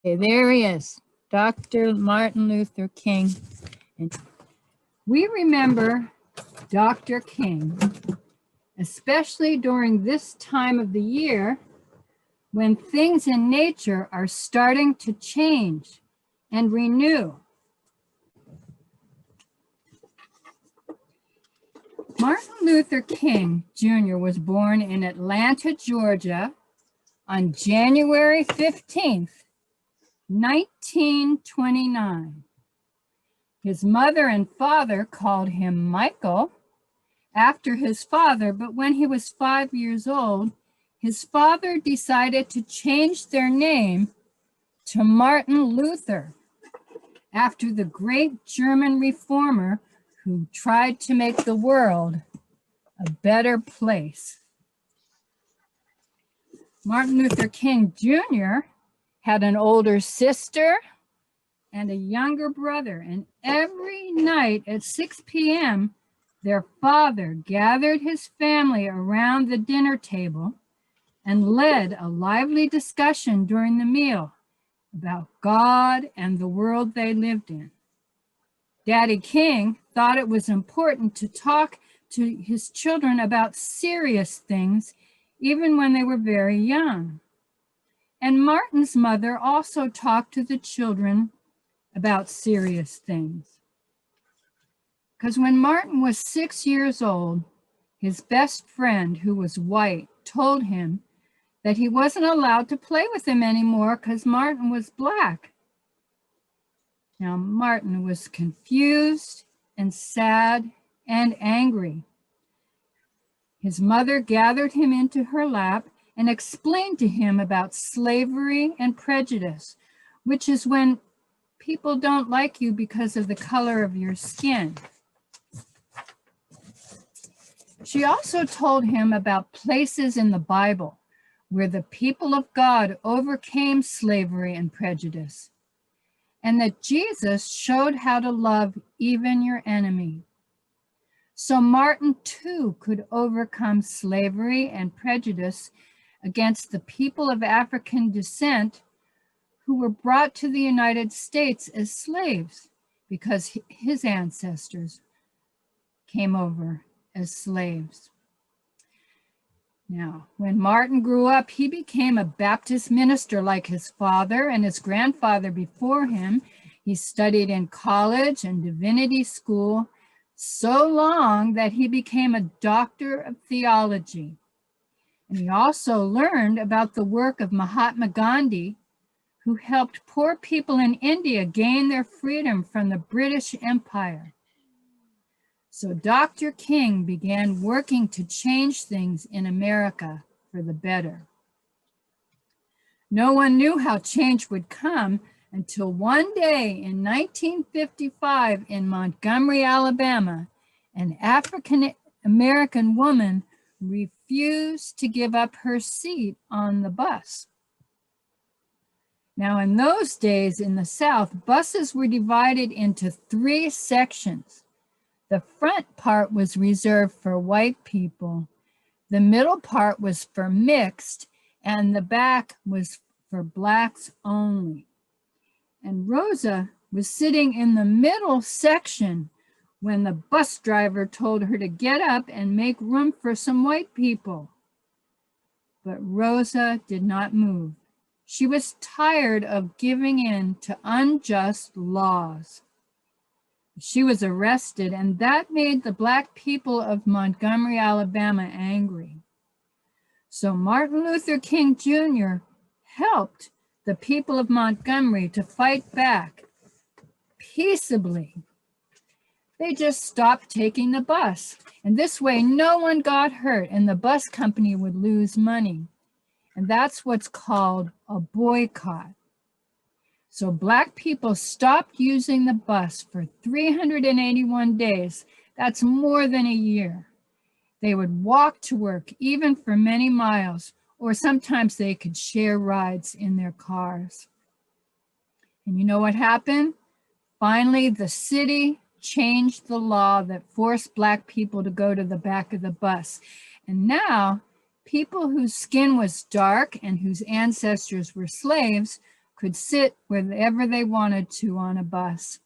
Okay, there he is, Dr. Martin Luther King. And we remember Dr. King, especially during this time of the year when things in nature are starting to change and renew. Martin Luther King Jr. was born in Atlanta, Georgia on January 15th, 1929. His mother and father called him Michael after his father, but when he was 5 years old, his father decided to change their name to Martin Luther after the great German reformer who tried to make the world a better place. Martin Luther King Jr. had an older sister and a younger brother, and every night at 6 p.m., their father gathered his family around the dinner table and led a lively discussion during the meal about God and the world they lived in. Daddy King thought it was important to talk to his children about serious things, even when they were very young. And Martin's mother also talked to the children about serious things. Because when Martin was 6 years old, his best friend, who was white, told him that he wasn't allowed to play with him anymore because Martin was black. Now, Martin was confused and sad and angry. His mother gathered him into her lap and explained to him about slavery and prejudice, which is when people don't like you because of the color of your skin. She also told him about places in the Bible where the people of God overcame slavery and prejudice, and that Jesus showed how to love even your enemy. So Martin too could overcome slavery and prejudice against the people of African descent who were brought to the United States as slaves because his ancestors came over as slaves. Now, when Martin grew up, he became a Baptist minister like his father and his grandfather before him. He studied in college and divinity school so long that he became a doctor of theology. And he also learned about the work of Mahatma Gandhi, who helped poor people in India gain their freedom from the British Empire. So Dr. King began working to change things in America for the better. No one knew how change would come until one day in 1955 in Montgomery, Alabama, an African-American woman refused to give up her seat on the bus. Now, in those days in the South, buses were divided into 3 sections. The front part was reserved for white people, the middle part was for mixed, and the back was for blacks only. And Rosa was sitting in the middle section when the bus driver told her to get up and make room for some white people. But Rosa did not move. She was tired of giving in to unjust laws. She was arrested, and that made the black people of Montgomery, Alabama angry. So Martin Luther King Jr. helped the people of Montgomery to fight back peaceably. They just stopped taking the bus, and this way no one got hurt and the bus company would lose money. And that's what's called a boycott. So black people stopped using the bus for 381 days. That's more than a year. They would walk to work even for many miles, or sometimes they could share rides in their cars. And you know what happened? Finally, the city changed the law that forced black people to go to the back of the bus. And now, people whose skin was dark and whose ancestors were slaves could sit wherever they wanted to on a bus.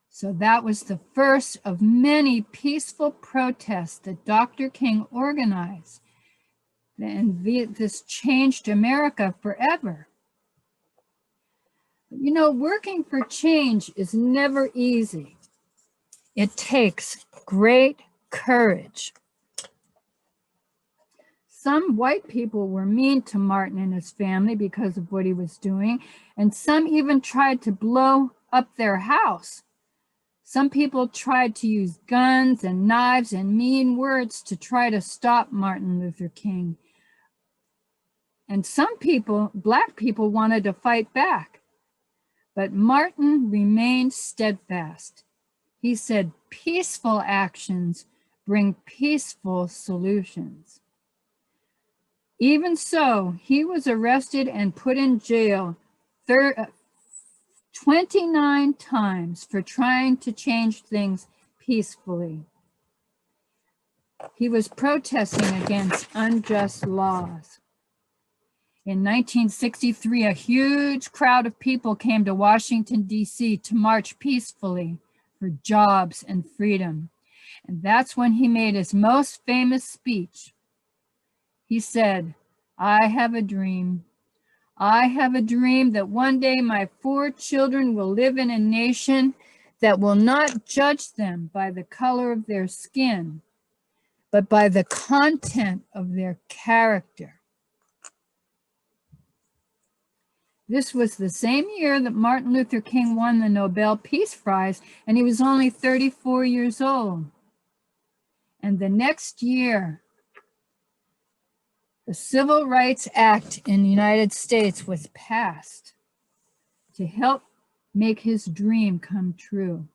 So that was the first of many peaceful protests that Dr. King organized. And this changed America forever. You know, working for change is never easy. It takes great courage. Some white people were mean to Martin and his family because of what he was doing, and some even tried to blow up their house. Some people tried to use guns and knives and mean words to try to stop Martin Luther King. And some people, Black people, wanted to fight back. But Martin remained steadfast. He said, peaceful actions bring peaceful solutions. Even so, he was arrested and put in jail 29 times for trying to change things peacefully. He was protesting against unjust laws. In 1963, a huge crowd of people came to Washington, D.C. to march peacefully for jobs and freedom. And that's when he made his most famous speech. He said, "I have a dream. I have a dream that one day my 4 children will live in a nation that will not judge them by the color of their skin, but by the content of their character." This was the same year that Martin Luther King won the Nobel Peace Prize, and he was only 34 years old. And the next year, the Civil Rights Act in the United States was passed to help make his dream come true.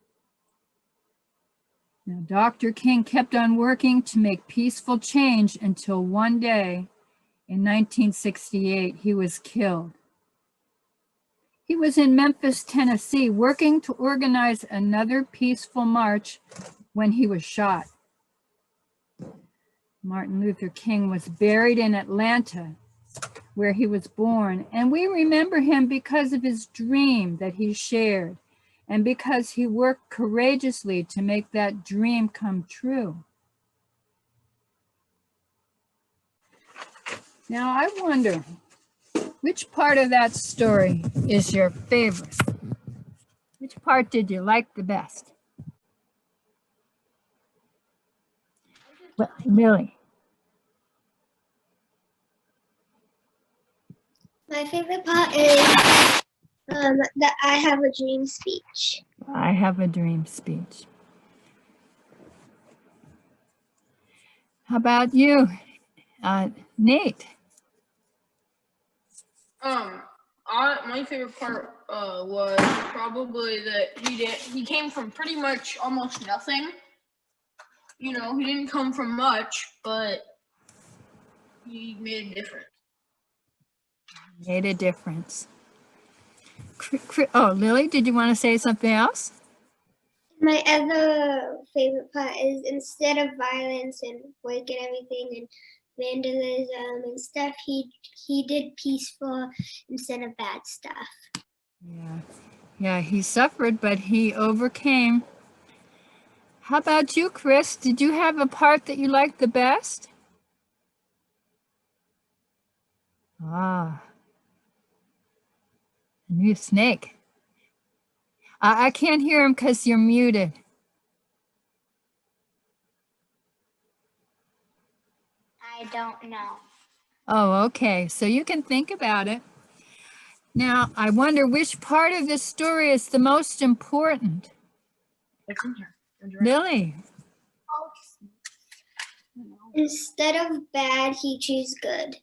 Now, Dr. King kept on working to make peaceful change until one day in 1968, he was killed. He was in Memphis, Tennessee, working to organize another peaceful march when he was shot. Martin Luther King was buried in Atlanta, where he was born, and we remember him because of his dream that he shared and because he worked courageously to make that dream come true. Now, I wonder, which part of that story is your favorite? Which part did you like the best? Well, really? My favorite part is the I Have a Dream speech. I have a dream speech. How about you, Nate? My favorite part was probably that he came from pretty much almost nothing. You know, he didn't come from much, but he made a difference. Made a difference. Oh, Lily, did you want to say something else? My other favorite part is instead of violence and breaking everything and vandalism and stuff, he did peaceful instead of bad stuff. Yeah, he suffered, but he overcame. How about you, Chris? Did you have a part that you liked the best? Ah, a new snake. I can't hear him because you're muted. I don't know. Oh, okay. So you can think about it. Now, I wonder which part of this story is the most important. It's in here. Lily. Instead of bad, he chose good.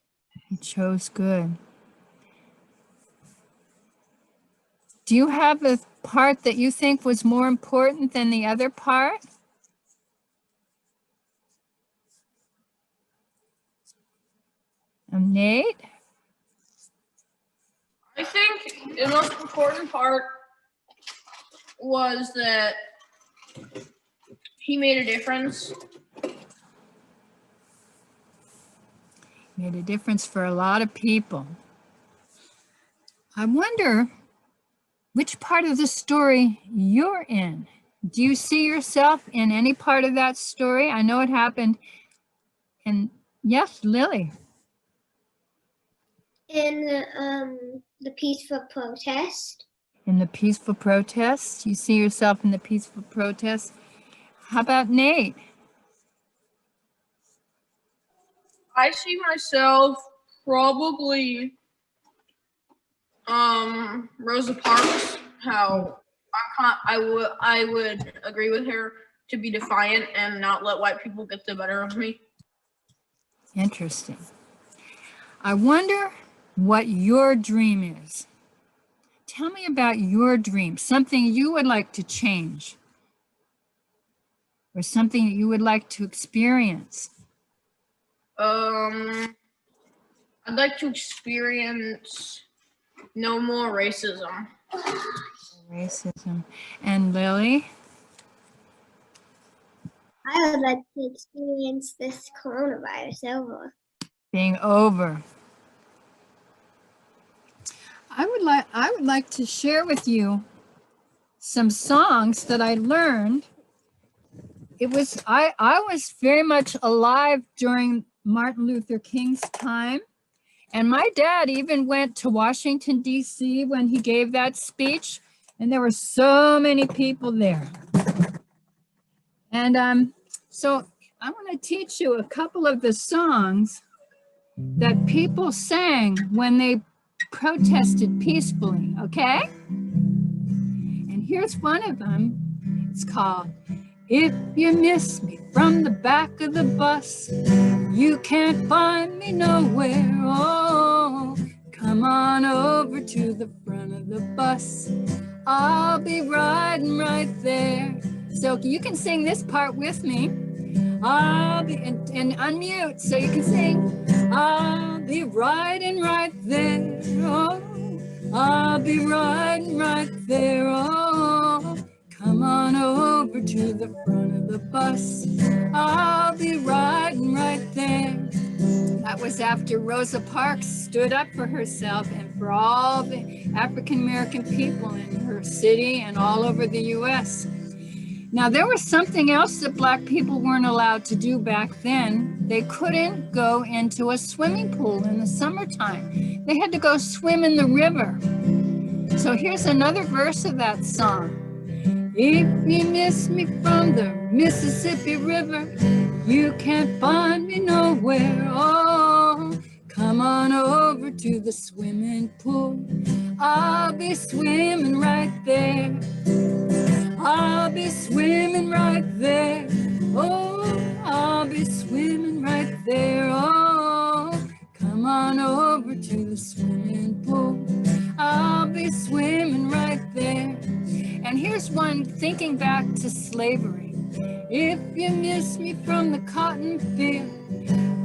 He chose good. Do you have a part that you think was more important than the other part? Nate? I think the most important part was that he made a difference. Made a difference for a lot of people. I wonder which part of the story you're in. Do you see yourself in any part of that story? I know it happened. And yes, Lily. In the peaceful protest. In the peaceful protest? You see yourself in the peaceful protest? How about Nate? I see myself probably Rosa Parks. How I would agree with her to be defiant and not let white people get the better of me. Interesting. I wonder what your dream is. Tell me about your dream, something you would like to change or something that you would like to experience. I'd like to experience no more racism. Racism. And Lily? I would like to experience this coronavirus over. Being over. I would like to share with you some songs that I learned. I was very much alive during Martin Luther King's time. And my dad even went to Washington, D.C. when he gave that speech. And there were so many people there. And so I want to teach you a couple of the songs that people sang when they protested peacefully, okay? And here's one of them. It's called, "If You Miss Me from the Back of the Bus, You Can't Find Me Nowhere. Oh, come on over to the front of the bus. I'll be riding right there." So you can sing this part with me. I'll be, and unmute so you can sing. I'll be riding right there. Oh, I'll be riding right there. Oh, come on over to the front of the bus. I'll be riding right there. That was after Rosa Parks stood up for herself and for all the African American people in her city and all over the U.S. Now, there was something else that Black people weren't allowed to do back then. They couldn't go into a swimming pool in the summertime. They had to go swim in the river. So here's another verse of that song. If you miss me from the Mississippi River, you can't find me nowhere. Oh, come on over to the swimming pool. I'll be swimming right there. I'll be swimming right there. Oh, I'll be swimming right there. Oh, come on over to the swimming pool. I'll be swimming right there. And here's one thinking back to slavery. If you miss me from the cotton field,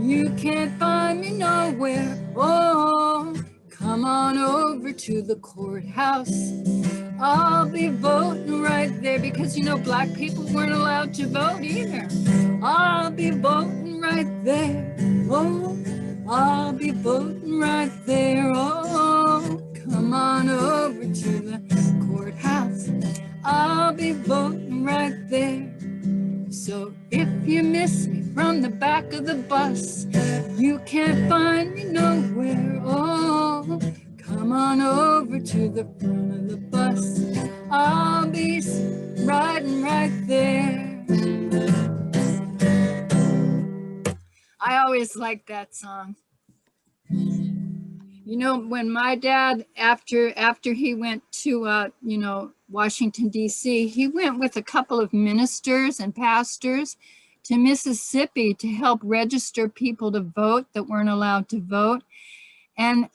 you can't find me nowhere. Oh, come on over to the courthouse. I'll be voting right there, because you know Black people weren't allowed to vote either. I'll be voting right there. Oh, I'll be voting right there. Oh, come on over to the courthouse. I'll be voting right there. So if you miss me from the back of the bus, you can't find me nowhere. Oh, come on over to the front of the bus. I'll be riding right there. I always liked that song. You know, when my dad, after he went to, Washington, D.C., he went with a couple of ministers and pastors to Mississippi to help register people to vote that weren't allowed to vote. And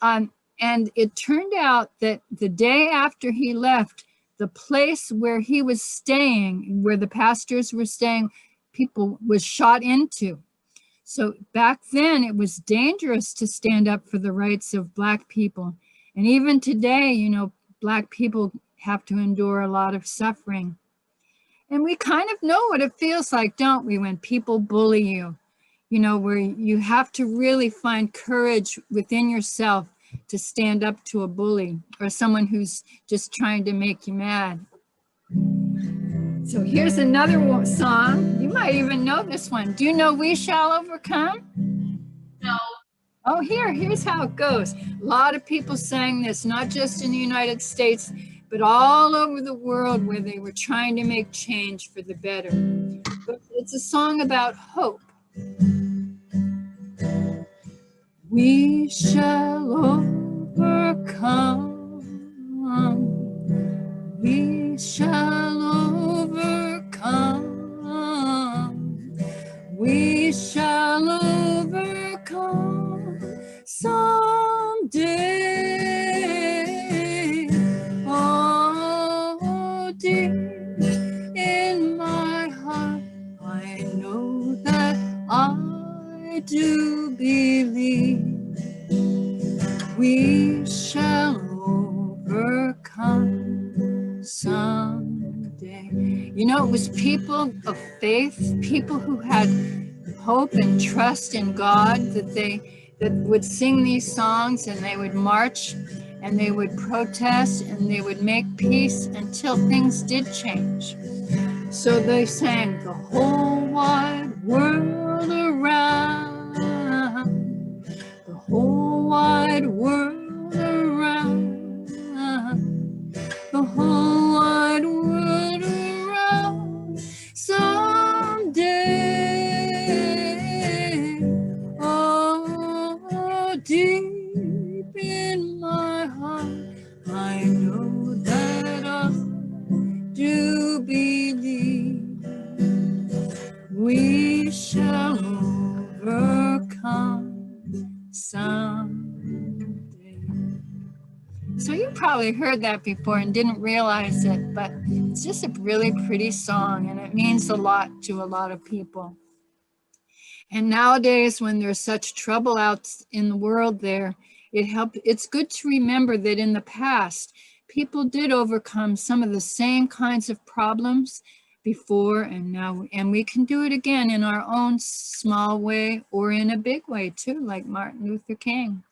it turned out that the day after he left, the place where he was staying, where the pastors were staying, people was shot into. So back then it was dangerous to stand up for the rights of Black people. And even today, you know, Black people have to endure a lot of suffering. And we kind of know what it feels like, don't we, when people bully you, you know, where you have to really find courage within yourself to stand up to a bully or someone who's just trying to make you mad. So here's another song. You might even know this one. Do you know We Shall Overcome? No. Oh, here's how it goes. A lot of people sang this, not just in the United States, but all over the world where they were trying to make change for the better. But it's a song about hope. We shall overcome. We shall overcome. We shall overcome someday. Oh, deep in my heart, I know that I do believe we shall overcome someday. You know, it was people of faith, people who had hope and trust in God, that would sing these songs, and they would march and they would protest and they would make peace until things did change. So they sang the whole wide world around, the whole wide world around, the whole wide world around someday. Oh, deep in my heart, I know that I do believe we shall overcome someday. So you probably heard that before and didn't realize it, but it's just a really pretty song and it means a lot to a lot of people. And nowadays, when there's such trouble out in the world there, it's good to remember that in the past, people did overcome some of the same kinds of problems before and now, and we can do it again in our own small way or in a big way too, like Martin Luther King.